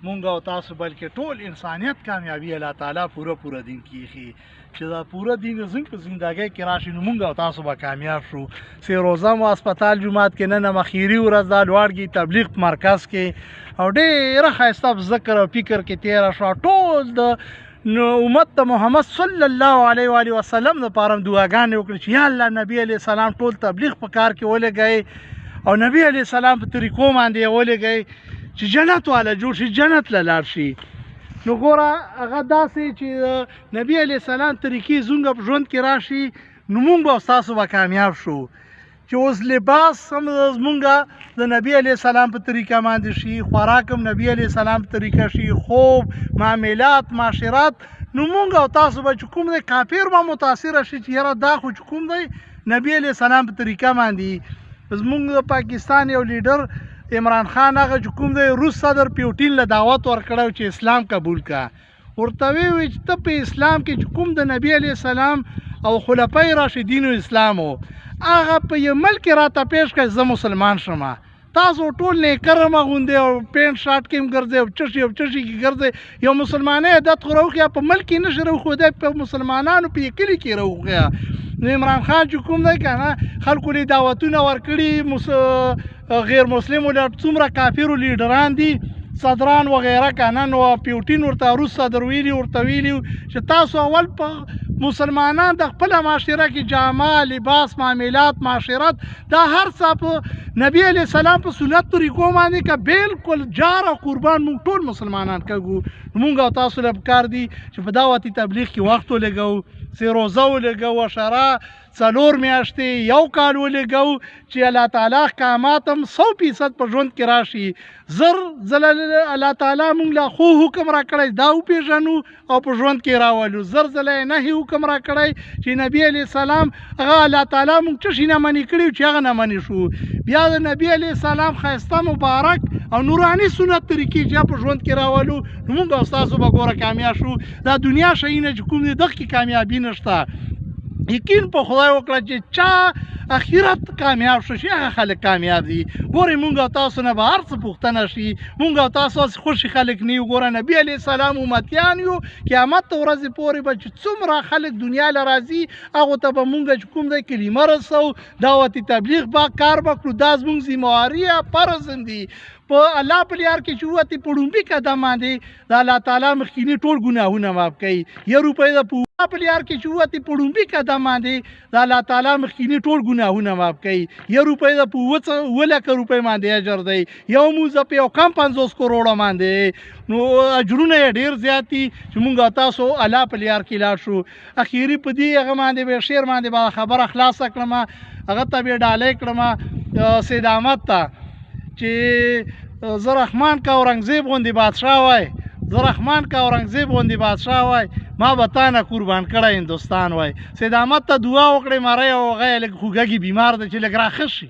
مونږ او تاسو بلکې ټول انسانیت کامیابی الله تعالی پوره دین کیږي چې دا پوره دین زموږ په زندګۍ کې راشي نو مونږ او تاسو به کامیاب شو. سی روزه مو هسپتال جمعات کې نن مخیری ورځ دا لوړګي تبلیغ مرکز کې او ډېره ښایسته ذکر او فکر کې تیره شوه. ټول د امت د محمد صلی الله علیه و آله وسلم لپاره دعاګانې وکړي چې یا الله نبی علیه السلام ټول تبلیغ په کار کې ولګوي او نبی علیه السلام په طریقو باندې ولګوي چې جنت والا جوړ شي، جنت له لاړ شي. نو ګوره هغه داسې چې نبی علیه السلام طریقې زموږ په ژوند کې راشي نو موږ به ستاسو به کامیاب شو. چې اوس لباس هم زمونږ د نبی علیه السلام په طریقه باندې شي، خوراک هم نبی علیه السلام په طریقه شي، خوب، معاملات، معاشرات، نو مونږ او تاسو به چې کوم دی کافر به متاثره شي چې یاره دا خو چې کوم دی نبی علیه السلام په طریقه باندې. زمونږ د پاکستان یو لیډر عمران خان هغه چې کوم دی روس صدر پیوټین له دعوت ورکړی چې اسلام قبول کا، ورته وی چې ته په اسلام کې چې کوم د نبی علیه السلام او خلفای راشدین اسلام و هغه په یو ملک راته پیش کړي زه مسلمان شم. تاسو ټول نیکرم غوندې او پینټ شارټ کې هم ګرځئ او چشي کې ګرځئ، یو مسلمانۍ عادت خو راوښیه په ملک کې نشي راوښودی، په مسلمانانو په کلي کې راوښیه. نو عمران خان چې کوم دی که نه خلکو له دعوتونه ورکړي، غیر مسلمو له څومره کافرو لیډران دي صدران وغیره که نه، نو پیوټین ورته روس صدر ویلي ورته ویلي چې تاسو اول په مسلمانان د خپل معاشره کې جامه، لباس، معاملات، معاشرت دا هر څه په نبی علیه السلام په سنت طریقو باندې که بالکل جار او قربان موږ ټول مسلمانان کوو. موږ او تاسو له پکار دي چې په دعوتي تبلیغ کې وخت ولګوو، سی روزه ولګوو، عشره 4 میاشتې 1 کال ولګوو چې الله تعالی احکامات هم 100% په ژوند کې راشي. زر ځله الله تعالی موږ له خو حکم راکړی دا وپېژنو او په ژوند کې راولو، زر ځله یې نهي حکم راکړی چې نبی علیه السلام هغه الله تعالی موږ څه شي نه منې کړي چې هغه نه منې شو. بیا د نبی علیه السلام ښایسته مبارک او نوراني سنت طریقې چې په ژوند کې راولو نو موږ او ستاسو به ګوره کامیاب شو. دا دنیا شیونه چې کوم دي دغه کې کامیابي نشته. یقین په خدای وکړه چې چا اخرت کامیاب شو شي هغه خلک کامیاب دي. ګورئ مونږ او تاسو نه به هر څه پوښتنه شي، مونږ او تاسو خوشي خلک نه یو. ګوره نبی علیه السلام امتیان یو، قیامت ورځې پورې به چې څومره خلک دنیا له راځي هغو ته به مونږ چې کوم دی کلمه رسو، دعوتي تبلیغ به کار به کړو. دا زموږ ذمهواري فرض دي. په الله په لار کې چې ووتې په ړومبي قدم باندې د الله تعالی مخکیني ټول ګناهونه معاف کوي. 1 روپۍ د په لار کې چې ووتې په ړومبي قدم باندې د الله تعالی مخکیني ټول ګناهونه معاف کوي. 1 روپۍ د په 2 لکه روپۍ باندې اجر دی، یو موزه په یو کم 50 کروڑه باندې، نو اجرونه یې ډېر زیات دي چې مونږ تاسو الله په لار کې لاړ شو. اخیري په دې هغه باندې به شعر باندې به خبره خلاصه کړم، هغه ته به ډالۍ کړم سید احمد ته چې زه رحمان کا اورنګزیب غوندې بادشاه وای، زه رحمان کا اورنګزیب غوندې بادشاه وای، ما به تا نه قربان کړی هندوستان وای. سید احمد ته دعا وکړئ، مری او هغه یې لږ خوږګي بیمار دی چې لږ راښه شي.